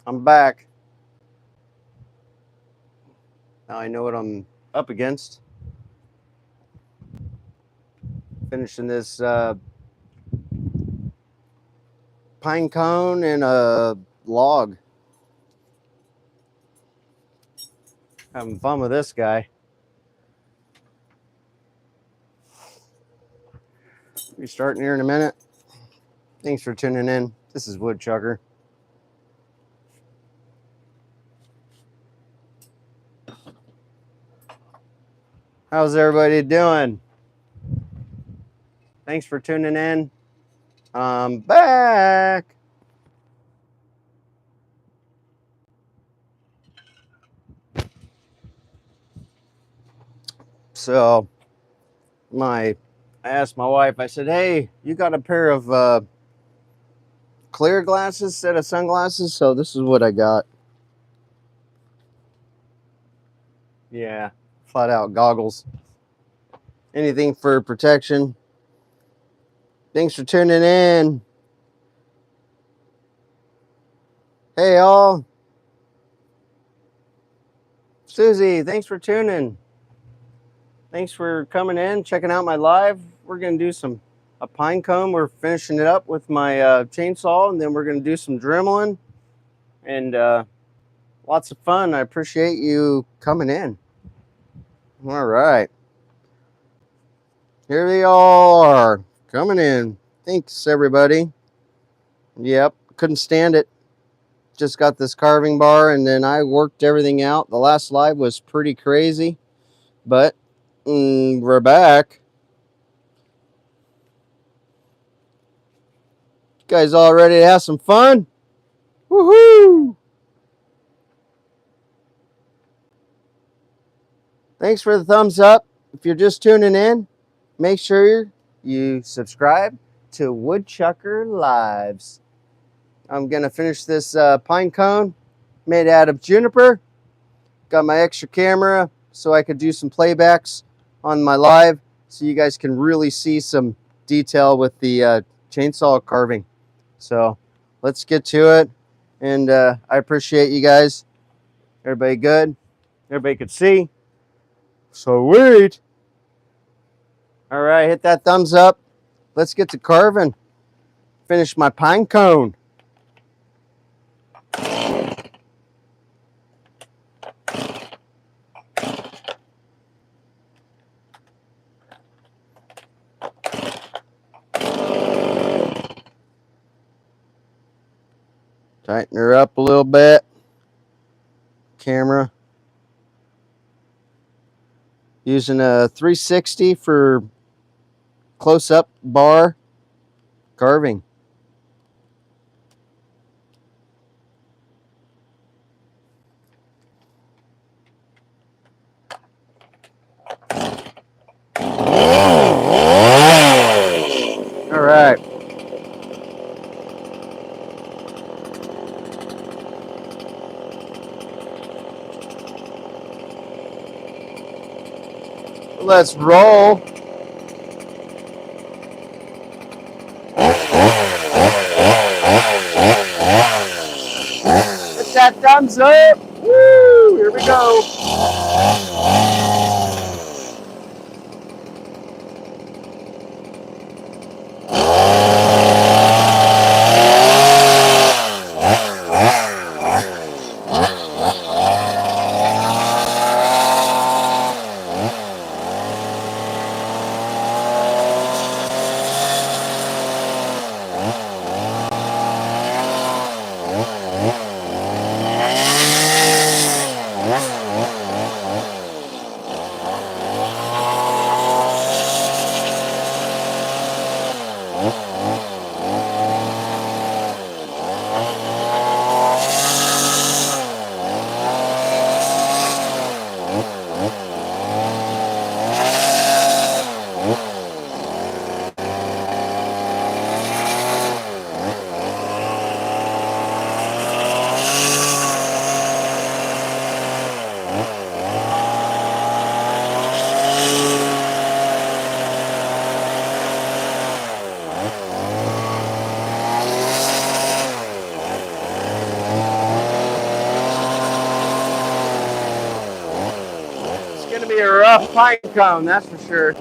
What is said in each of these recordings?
I'm back. Now I know what I'm up against. Finishing this pine cone and a log. Having fun with this guy. Be starting here in a minute. Thanks for tuning in. This is Woodchucker. How's everybody doing? Thanks for tuning in. I'm back. So, I asked my wife, I said, hey, you got a pair of clear glasses, set of sunglasses? So this is what I got. Yeah, flat out goggles. Anything for protection. Thanks for tuning in. Hey, all. Susie, thanks for tuning. Thanks for coming in, checking out my live. We're going to do a pine cone. We're finishing it up with my chainsaw, and then we're going to do some dremeling. And lots of fun. I appreciate you coming in. All right. Here they all are coming in. Thanks, everybody. Yep, couldn't stand it. Just got this carving bar, and then I worked everything out. The last live was pretty crazy, but we're back. You guys all ready to have some fun? Woohoo! Thanks for the thumbs up. If you're just tuning in, make sure you subscribe to Woodchucker Lives. I'm going to finish this pine cone made out of juniper. Got my extra camera so I could do some playbacks on my live so you guys can really see some detail with the chainsaw carving. So let's get to it. And I appreciate you guys. Everybody good? Everybody could see? Sweet. All right, hit that thumbs up. Let's get to carving. Finish my pine cone. Tighten her up a little bit. Camera. Using a 360 for close-up bar carving. All right. Let's roll. Hit that thumbs up. Woo! Here we go. tough pine cone, that's for sure.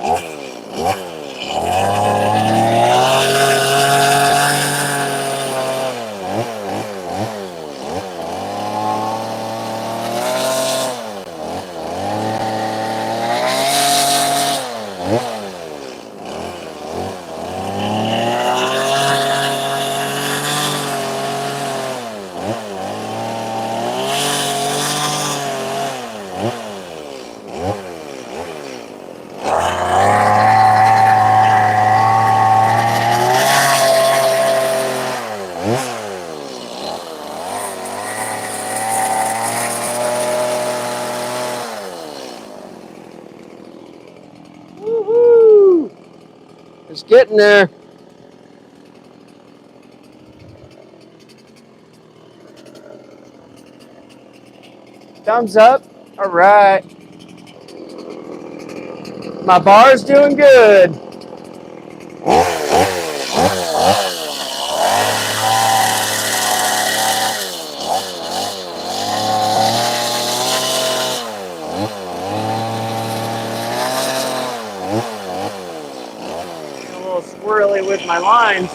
Woohoo! It's getting there. Thumbs up. All right. My bar's doing good. A little squirrely with my lines.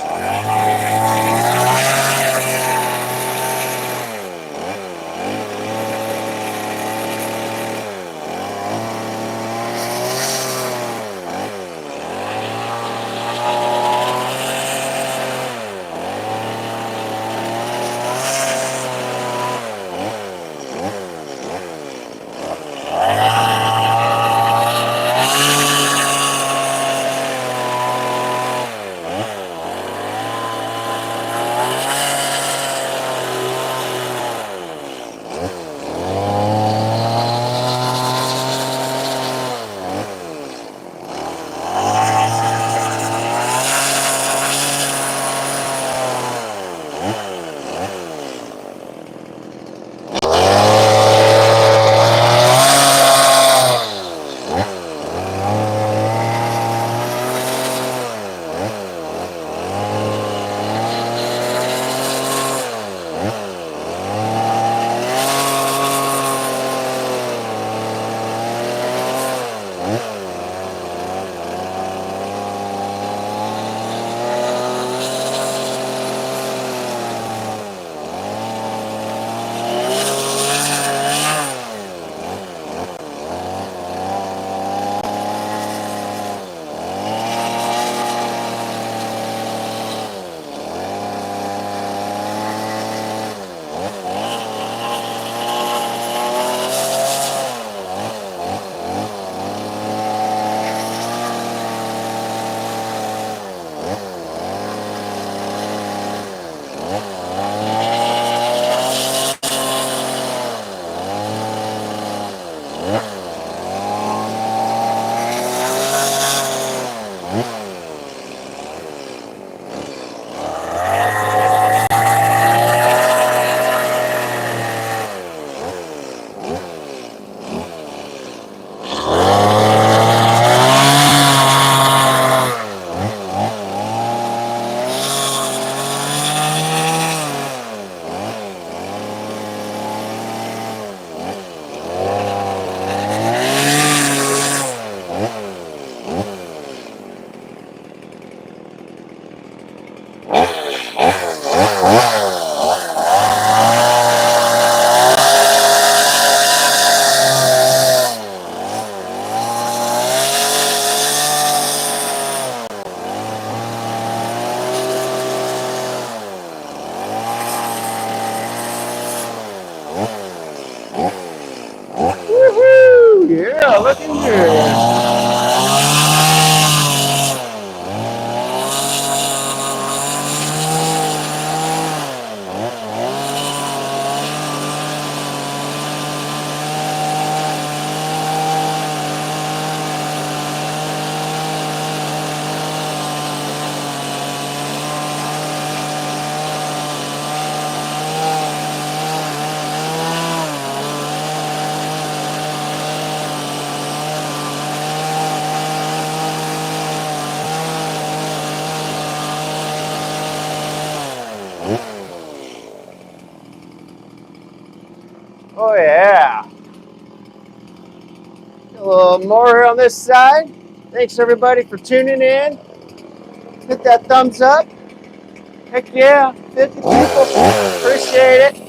Woohoo! Yeah, looking good. Oh yeah. A A little more on this side. Thanks everybody for tuning in. Hit that thumbs up. Heck yeah, 50 people. Appreciate it.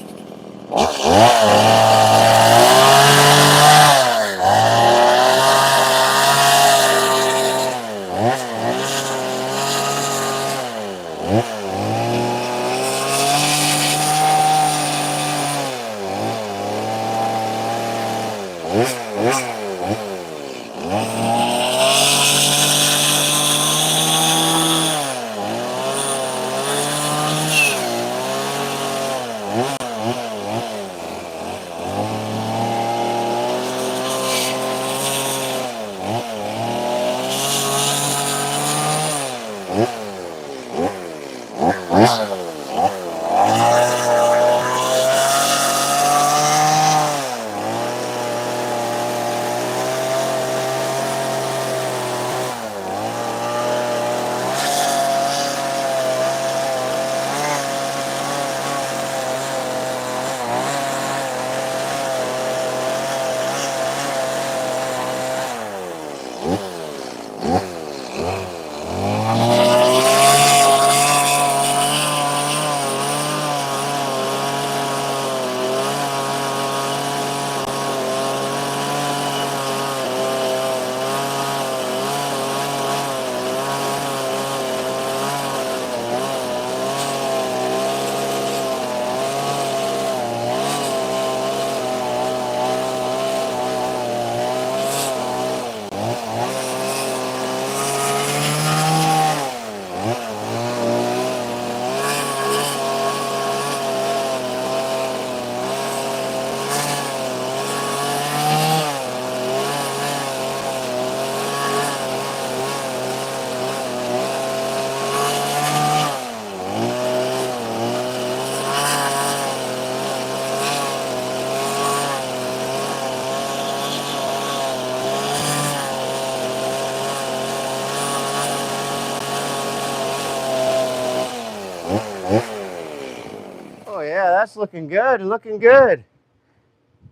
Oh yeah, that's looking good, looking good.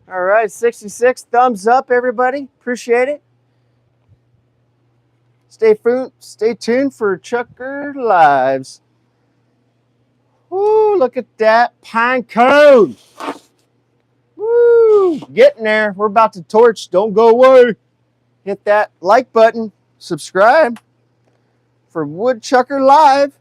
All right, 66, thumbs up everybody, appreciate it. Stay tuned for Chucker Lives. Woo, look at that Pinecone. Woo, getting there. We're about to torch, don't go away. Hit that like button, subscribe for Woodchucker Live.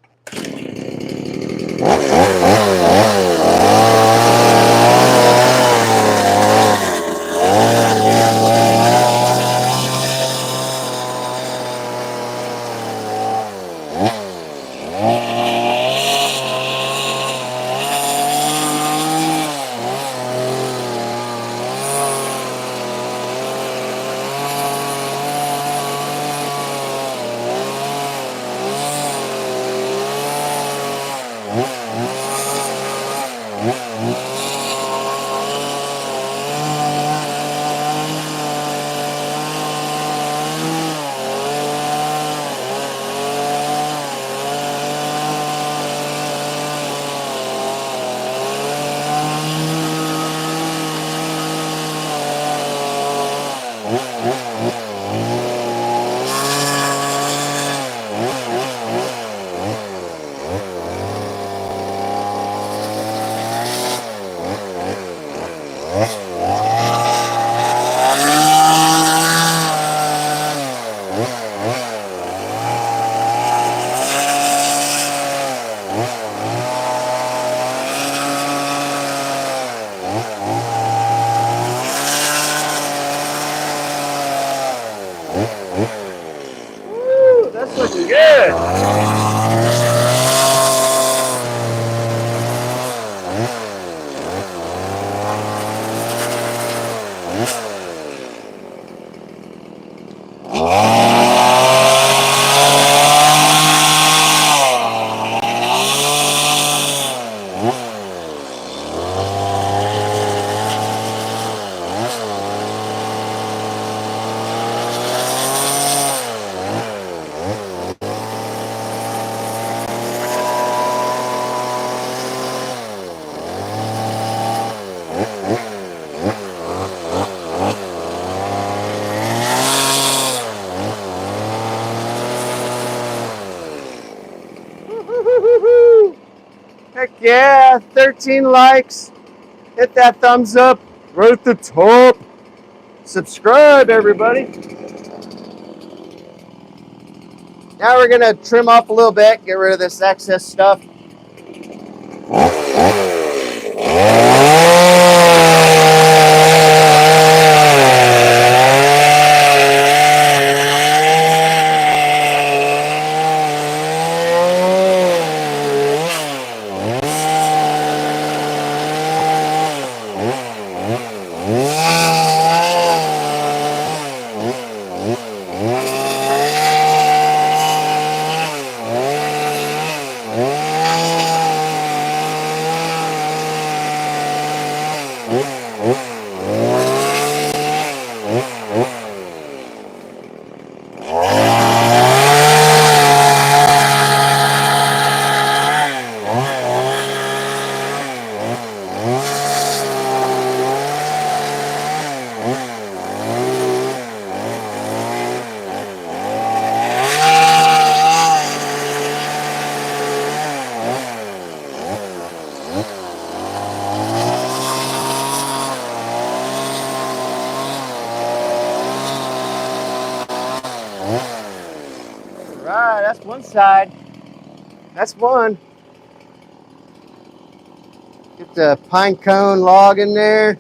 yeah, 13 likes. Hit that thumbs up right at the top. Subscribe, everybody. Now we're gonna trim off a little bit, get rid of this excess stuff. Alright, that's one side. That's one. Get the pine cone log in there.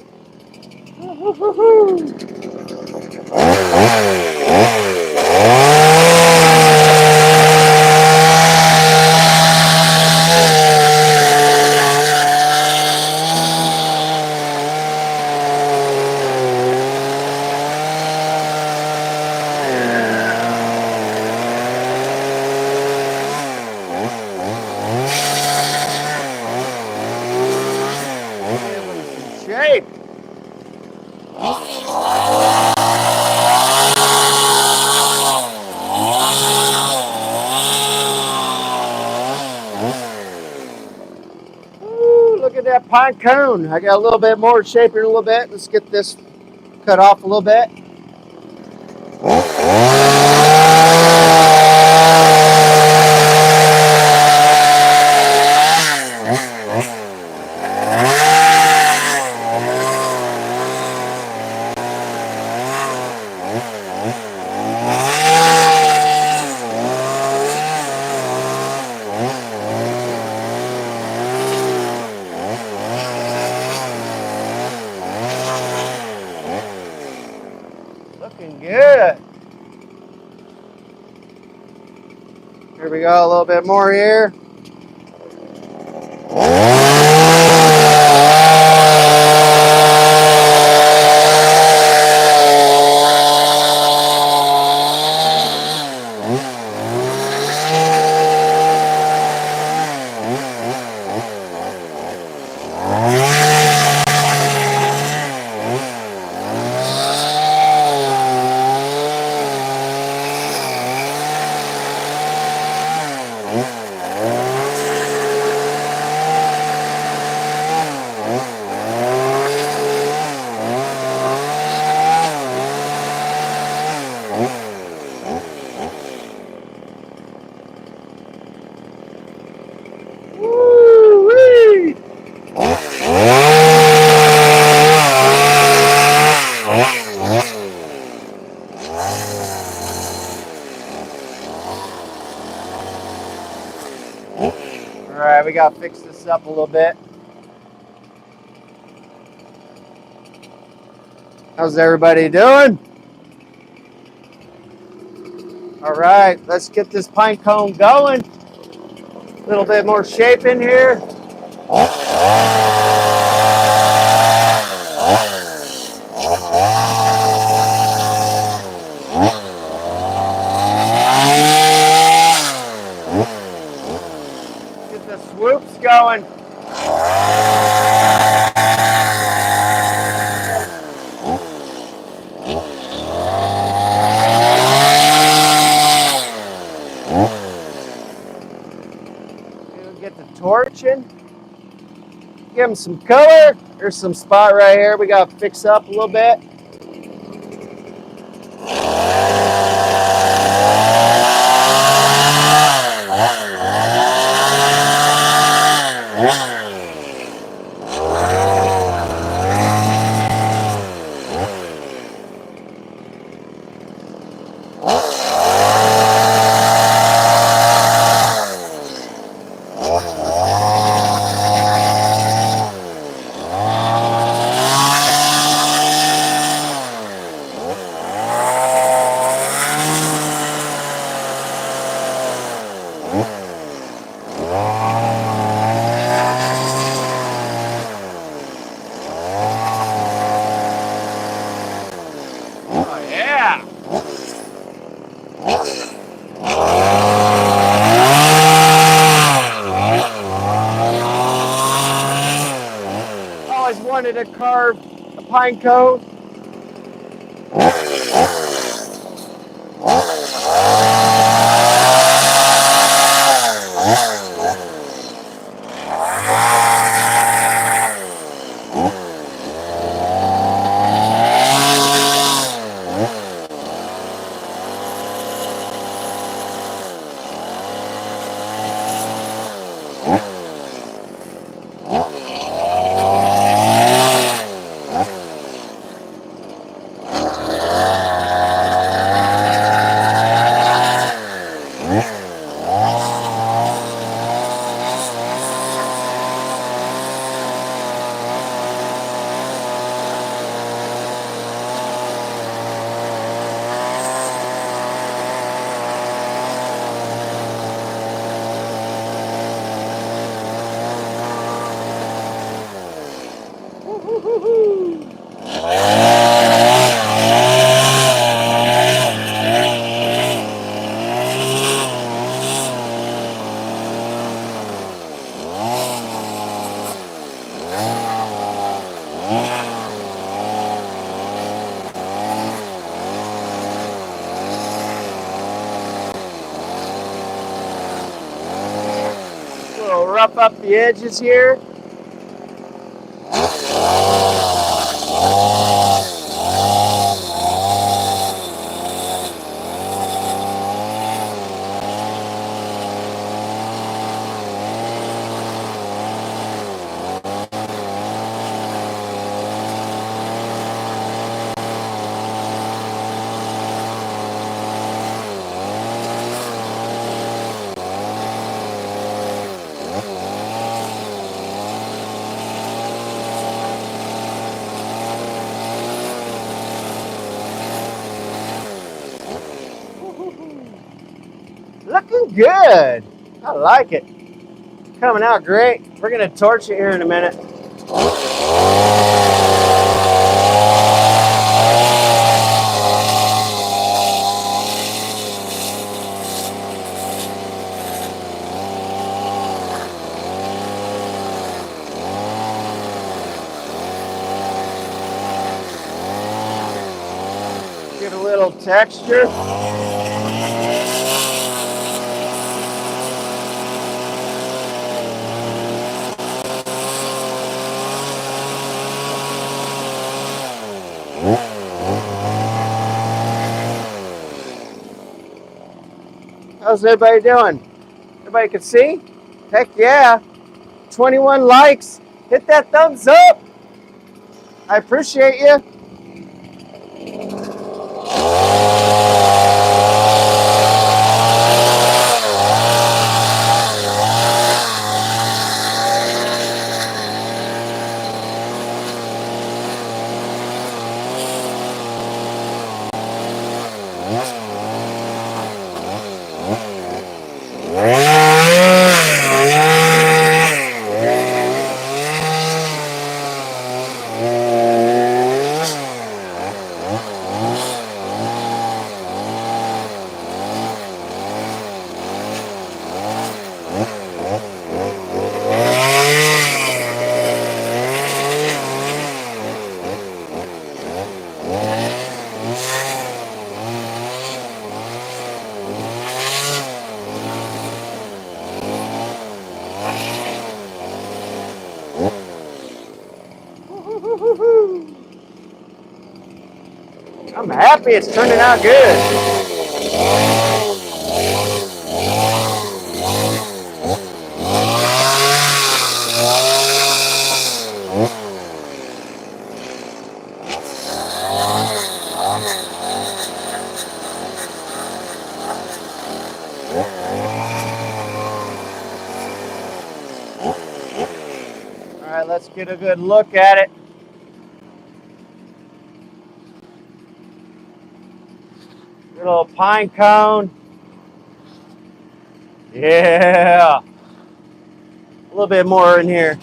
Shape. Ooh, look at that pine cone. I got a little bit more shaping a little bit. Let's get this cut off a little bit. Looking good. Here we go, a little bit more here. Woo-wee! Alright, we gotta fix this up a little bit. How's everybody doing? Alright, let's get this pine cone going. A little bit more shape in here. Get the swoops going. Get the torch in. Give them some color. There's some spot right here we got to fix up a little bit. carve a pine cone. We'll rough up the edges here. Looking good. I like it. Coming out great. We're going to torch it here in a minute. Get a little texture. How's everybody doing? Everybody can see? Heck yeah. 21 likes. Hit that thumbs up. I appreciate you. I'm happy it's turning out good. All right, let's get a good look at it. Little pine cone. Yeah. A little bit more in here.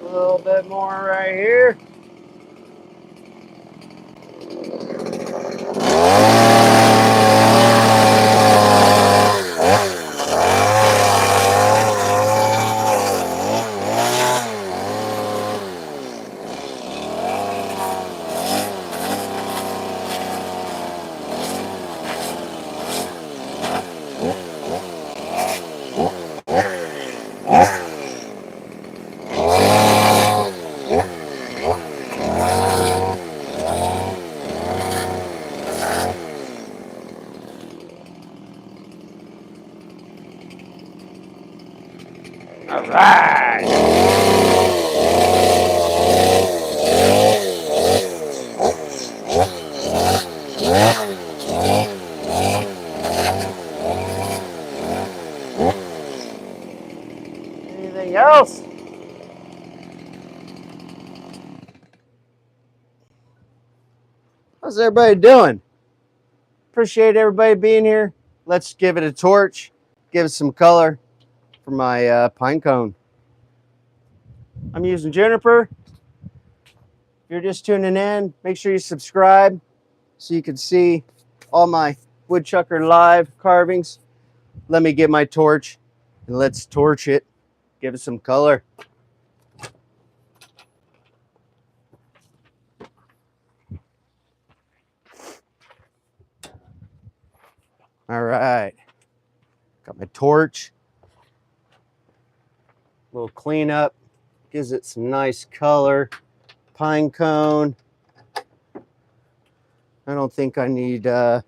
little bit more right here. All right. Anything else? How's everybody doing? Appreciate everybody being here. Let's give it a torch, give it some color for my pine cone. I'm using juniper. If you're just tuning in, make sure you subscribe so you can see all my woodchucker live carvings. Let me get my torch and let's torch it. Give it some color. All right. Got my torch. A little cleanup. Gives it some nice color. Pine cone. I don't think I need my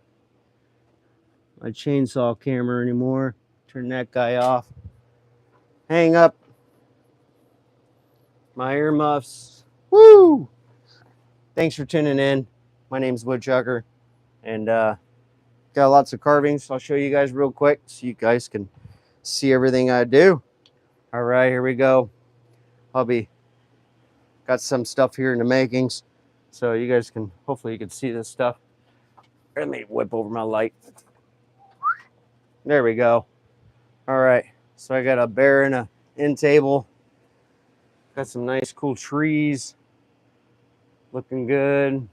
chainsaw camera anymore. Turn that guy off. Hang up my earmuffs. Woo! Thanks for tuning in. My name's Woodchucker, and got lots of carvings. I'll show you guys real quick so you guys can see everything I do. All right, here we go. Got some stuff here in the makings, so you guys can, hopefully you can see this stuff. Let me whip over my light. There we go. All right, so I got a bear and a end table. Got some nice cool trees. Looking good.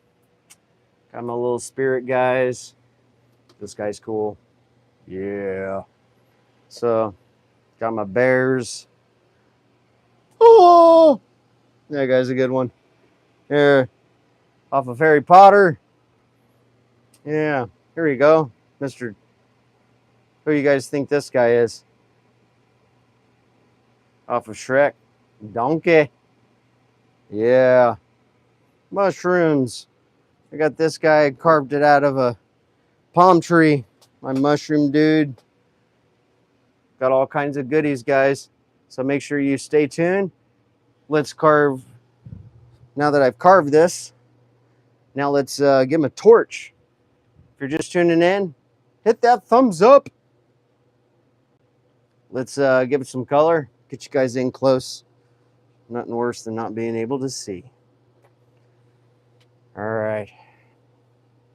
Got my little spirit guys. This guy's cool. Yeah. So, got my bears. Oh! That guy's a good one. Here, off of Harry Potter. Yeah, here you go. Mr. Who you guys think this guy is? Off of Shrek. Donkey. Yeah. Mushrooms. I got this guy, carved it out of a palm tree. My mushroom dude. Got all kinds of goodies, guys. So make sure you stay tuned. Let's carve. Now that I've carved this, now let's give him a torch. If you're just tuning in, hit that thumbs up. Let's give it some color. Get you guys in close. Nothing worse than not being able to see. All right.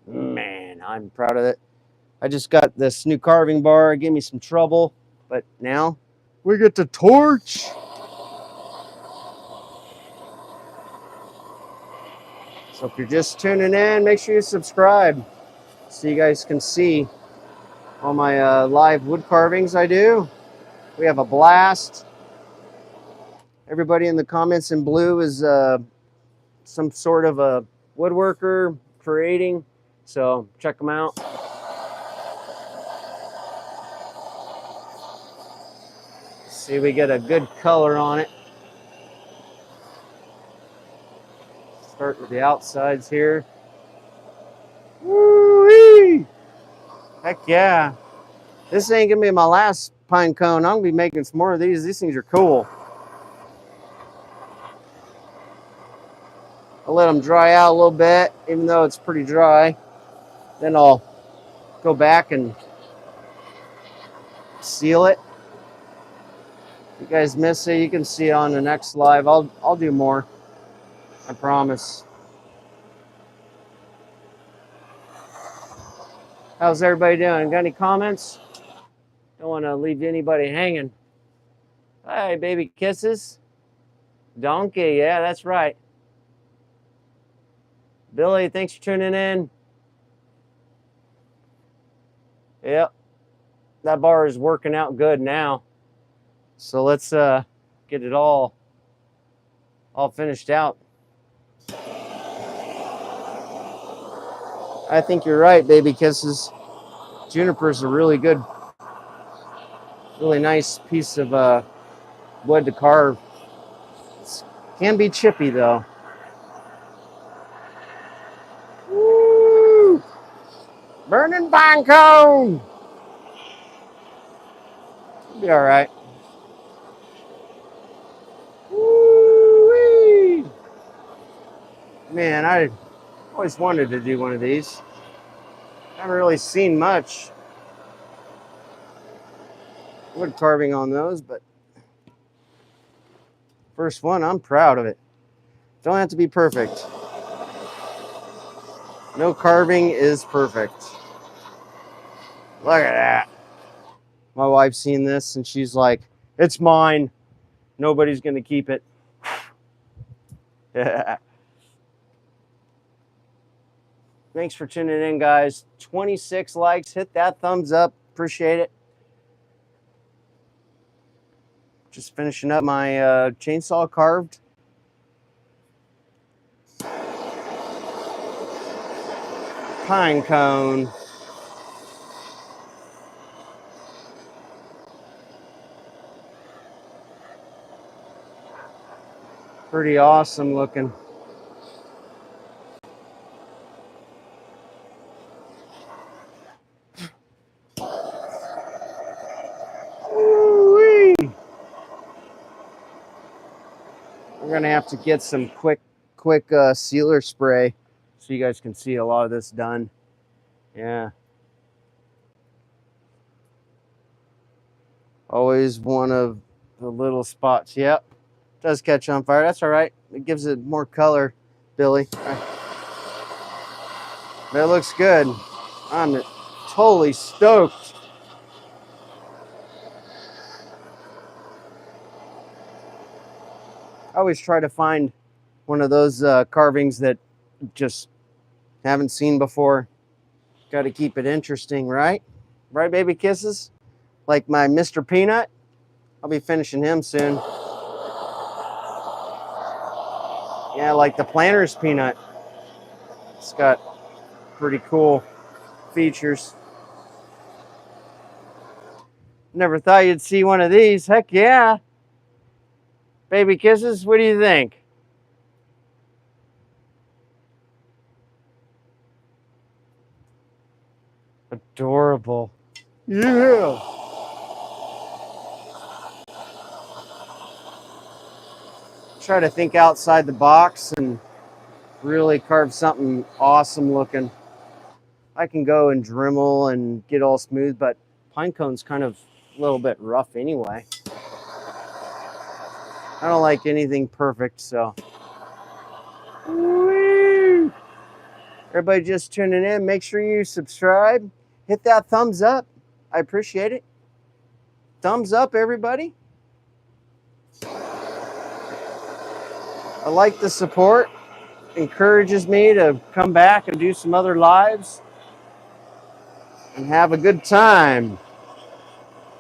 Man, I'm proud of it. I just got this new carving bar. It gave me some trouble, but now we get to torch. So if you're just tuning in, make sure you subscribe so you guys can see all my live wood carvings I do. We have a blast. Everybody in the comments in blue is some sort of a woodworker creating, so check them out. See, we get a good color on it. Start with the outsides here. Woo-wee! Heck yeah. This ain't gonna be my last pine cone. I'm gonna be making some more of these. These things are cool. I'll let them dry out a little bit, even though it's pretty dry. Then I'll go back and seal it. If you guys miss it, you can see it on the next live. I'll do more. I promise. How's everybody doing? Got any comments? Don't want to leave anybody hanging. Hi, baby kisses. Donkey, yeah, that's right. Billy, thanks for tuning in. Yep, that bar is working out good now. So let's get it all finished out. I think you're right, baby kisses. Juniper's a really good, really nice piece of wood to carve. It can be chippy though. Woo! Burning pine cone. It'll be all right. Woo-wee. Man, I always wanted to do one of these. Haven't really seen much wood carving on those, but first one, I'm proud of it. Don't have to be perfect. No carving is perfect. Look at that. My wife's seen this and she's like, it's mine. Nobody's going to keep it. Thanks for tuning in, guys. 26 likes. Hit that thumbs up. Appreciate it. Just finishing up my chainsaw carved. Pine cone. Pretty awesome looking. Woo-wee. We're gonna have to get some quick sealer spray so you guys can see a lot of this done. Yeah. Always one of the little spots. Yep. Does catch on fire. That's all right. It gives it more color, Billy. That looks good. I'm totally stoked. I always try to find one of those carvings that just haven't seen before. Got to keep it interesting, right? Right, baby kisses? Like my Mr. Peanut. I'll be finishing him soon. Yeah, like the Planter's Peanut. It's got pretty cool features. Never thought you'd see one of these. Heck yeah. Baby kisses, what do you think? Adorable. Yeah. Try to think outside the box and really carve something awesome looking. I can go and Dremel and get all smooth, but Pinecone's kind of a little bit rough anyway. I don't like anything perfect, so. Woo! Everybody just tuning in, make sure you subscribe. Hit that thumbs up. I appreciate it. Thumbs up, everybody. I like the support. Encourages me to come back and do some other lives and have a good time.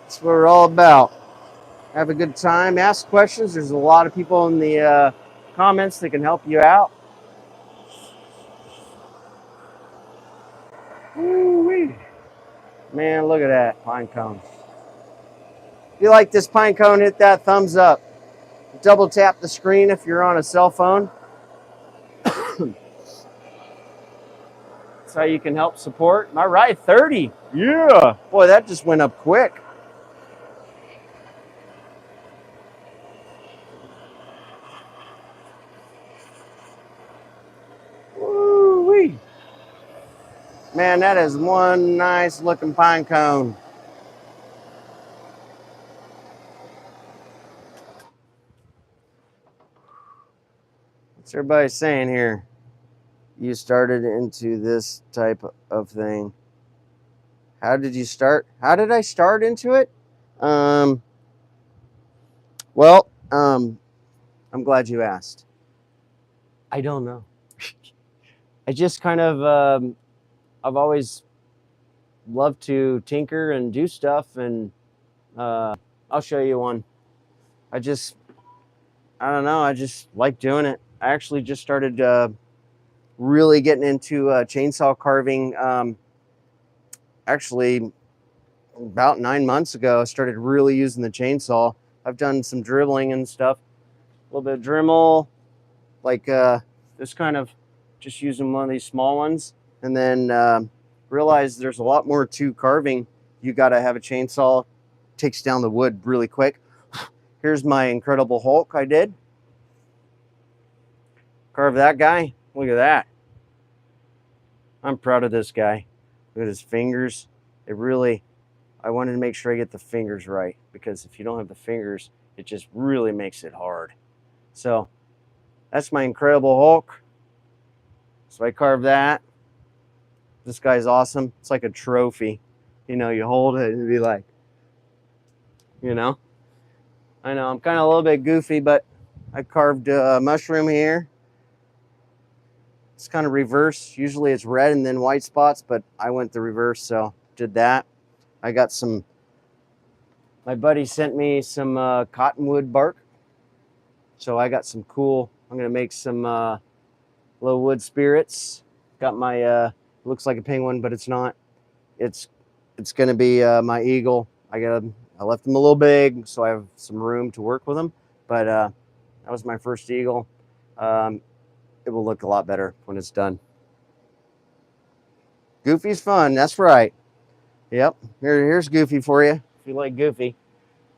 That's what we're all about. Have a good time. Ask questions. There's a lot of people in the comments that can help you out. Woo-wee. Man, look at that pine cone. If you like this pine cone, hit that thumbs up. Double tap the screen if you're on a cell phone. That's how you can help support. Am I right? 30. Yeah. Boy, that just went up quick. Woo-wee. Man, that is one nice looking pine cone. What's everybody saying here? You started into this type of thing. How did you start? How did I start into it? Well, I'm glad you asked. I don't know. I just kind of, I've always loved to tinker and do stuff, and I'll show you one. I don't know, I just like doing it. I actually just started really getting into chainsaw carving. Actually, about 9 months ago, I started really using the chainsaw. I've done some dribbling and stuff, a little bit of Dremel, like this kind of, just using one of these small ones, and then realized there's a lot more to carving. You got to have a chainsaw, takes down the wood really quick. Here's my Incredible Hulk I did. Carve that guy. Look at that. I'm proud of this guy. Look at his fingers. I wanted to make sure I get the fingers right, because if you don't have the fingers, it just really makes it hard. So that's my Incredible Hulk. So I carved that. This guy's awesome. It's like a trophy. You know, you hold it and be like, you know. I know I'm kind of a little bit goofy, but I carved a mushroom here. It's kind of reverse. Usually it's red and then white spots, but I went the reverse, so did that. I got some, my buddy sent me some cottonwood bark. So I got some cool, I'm going to make some low wood spirits. Got my, looks like a penguin, but it's not. It's going to be my eagle. I left them a little big, so I have some room to work with them. But that was my first eagle. It will look a lot better when it's done. Goofy's fun, that's right. Yep, here's Goofy for you, if you like Goofy.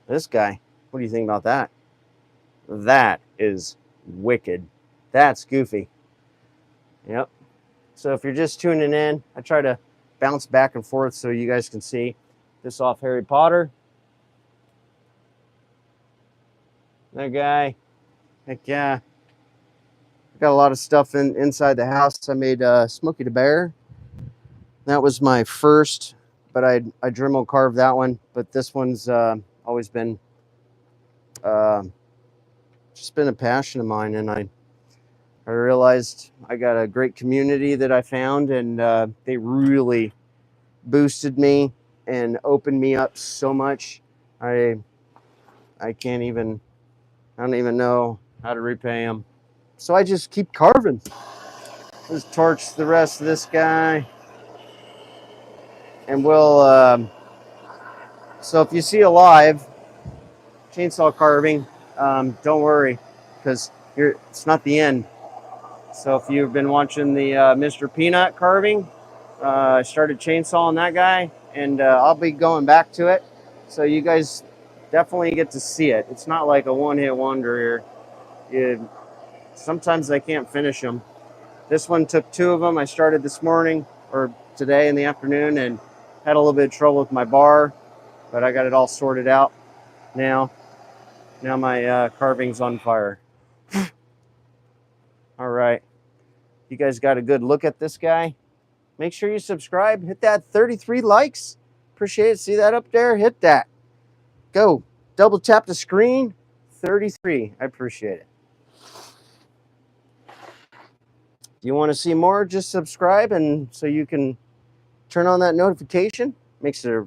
This guy, what do you think about that? That is wicked. That's Goofy. Yep. So if you're just tuning in, I try to bounce back and forth so you guys can see. This off Harry Potter. That guy. Heck yeah. Got a lot of stuff inside the house. I made Smokey the Bear. That was my first, but I Dremel carved that one. But this one's always been just been a passion of mine, and I realized I got a great community that I found, and they really boosted me and opened me up so much. I don't even know how to repay them. So I just keep carving. Let's torch the rest of this guy. And we'll, so if you see a live chainsaw carving, don't worry, because it's not the end. So if you've been watching the Mr. Peanut carving, I started chainsawing that guy, and I'll be going back to it. So you guys definitely get to see it. It's not like a one-hit wonder here. Sometimes I can't finish them. This one took 2 of them. I started this morning, or today in the afternoon, and had a little bit of trouble with my bar, but I got it all sorted out now. Now my carving's on fire. All right. You guys got a good look at this guy? Make sure you subscribe. Hit that 33 likes. Appreciate it. See that up there? Hit that. Go. Double tap the screen. 33. I appreciate it. Do you want to see more? Just subscribe, and so you can turn on that notification. Makes it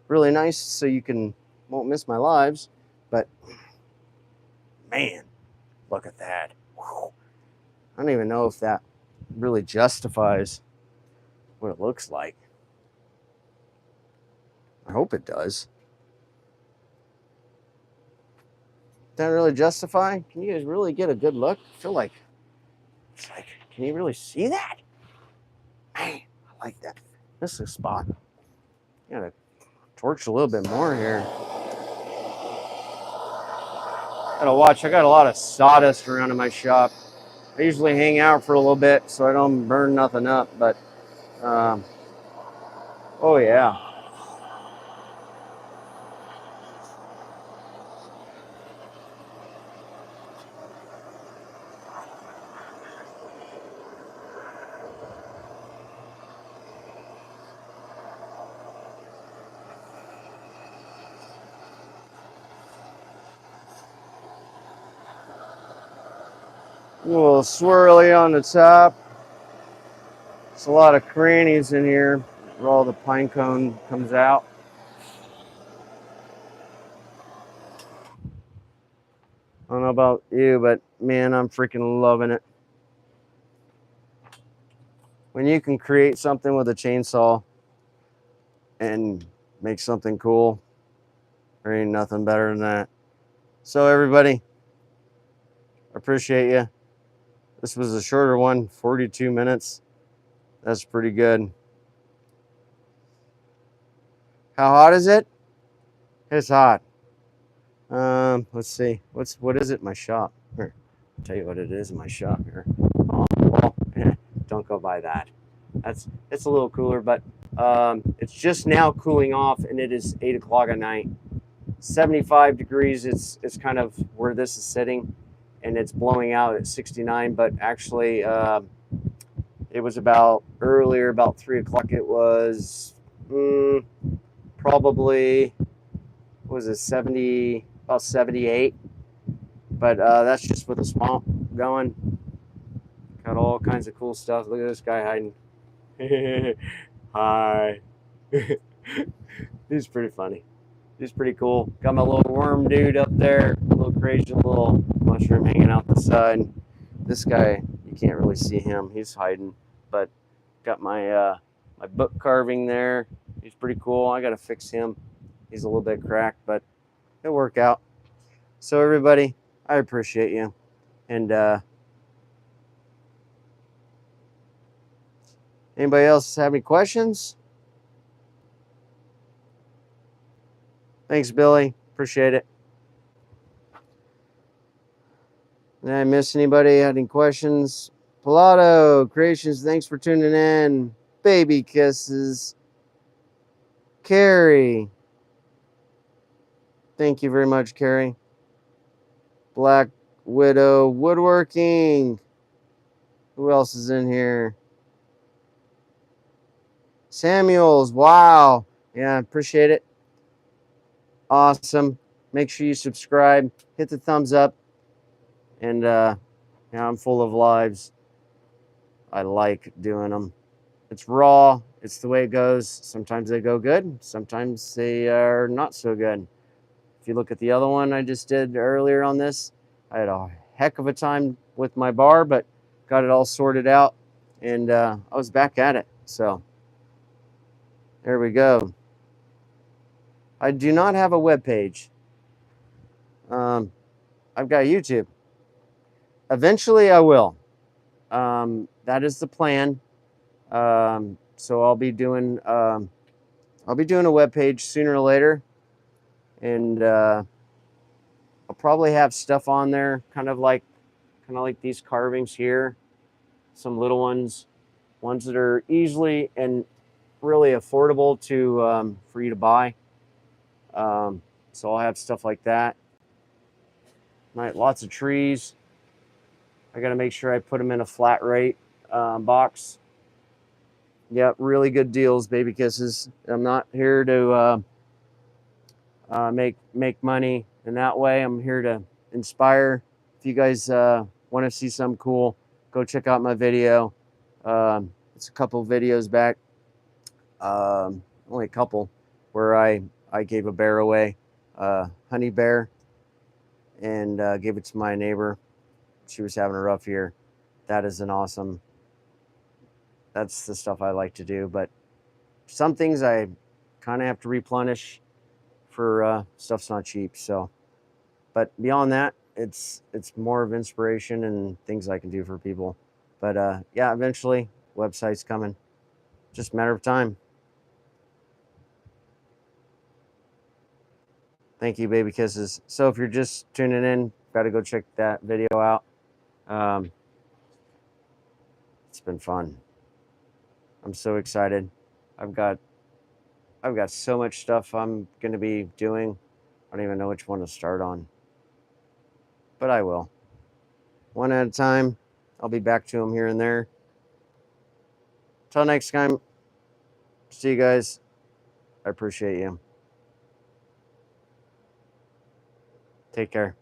really nice so you won't miss my lives. But man, look at that. Whew. I don't even know if that really justifies what it looks like. I hope it does. Does that really justify? Can you guys really get a good look? I feel like it's like, can you really see that? Man, I like that. This is a spot. Gotta torch a little bit more here. Gotta watch. I got a lot of sawdust around in my shop. I usually hang out for a little bit so I don't burn nothing up, but oh yeah. A little swirly on the top. It's a lot of crannies in here where all the pine cone comes out. I don't know about you, but man, I'm freaking loving it. When you can create something with a chainsaw and make something cool, there ain't nothing better than that. So everybody, I appreciate you. This was a shorter one, 42 minutes. That's pretty good. How hot is it? It's hot. Let's see. What is it in my shop? Here, I'll tell you what it is in my shop here. Oh, well, don't go by that. It's a little cooler, but it's just now cooling off, and it is 8 o'clock at night. 75 degrees. It's kind of where this is sitting, and it's blowing out at 69. But actually, it was about earlier, about 3 o'clock. It was probably, what was it, 70, about 78. But that's just with the swamp going. Got all kinds of cool stuff. Look at this guy hiding. Hi. He's pretty funny. He's pretty cool. Got my little worm dude up there. A little crazy little mushroom hanging out the side. This guy, you can't really see him. He's hiding. But got my my book carving there. He's pretty cool. I got to fix him. He's a little bit cracked, but it'll work out. So everybody, I appreciate you. And anybody else have any questions? Thanks, Billy. Appreciate it. Did I miss anybody? Had any questions? Pilato Creations, thanks for tuning in. Baby Kisses. Carrie. Thank you very much, Carrie. Black Widow Woodworking. Who else is in here? Samuels. Wow. Yeah, appreciate it. Awesome. Make sure you subscribe. Hit the thumbs up. And yeah, I'm full of lives. I like doing them. It's raw. It's the way it goes. Sometimes they go good. Sometimes they are not so good. If you look at the other one I just did earlier on this, I had a heck of a time with my bar, but got it all sorted out, and I was back at it. So there we go. I do not have a web page. I've got YouTube. Eventually I will. That is the plan. So I'll be doing a web page sooner or later, and I'll probably have stuff on there, kind of like these carvings here, some little ones that are easily and really affordable to for you to buy. So I'll have stuff like that. Lots of trees. I got to make sure I put them in a flat rate box. Yep, really good deals, Baby Kisses. I'm not here to make money in that way. I'm here to inspire. If you guys want to see something cool, go check out my video. It's a couple videos back, only a couple, where I gave a bear away, honey bear, and gave it to my neighbor. She was having a rough year. That is an awesome. That's the stuff I like to do. But some things I kind of have to replenish for stuff's not cheap. So, but beyond that, it's more of inspiration and things I can do for people. But yeah, eventually website's coming. Just a matter of time. Thank you, Baby Kisses. So if you're just tuning in, got to go check that video out. It's been fun. I'm so excited. I've got so much stuff I'm going to be doing. I don't even know which one to start on. But I will. One at a time. I'll be back to them here and there. Till next time. See you guys. I appreciate you. Take care.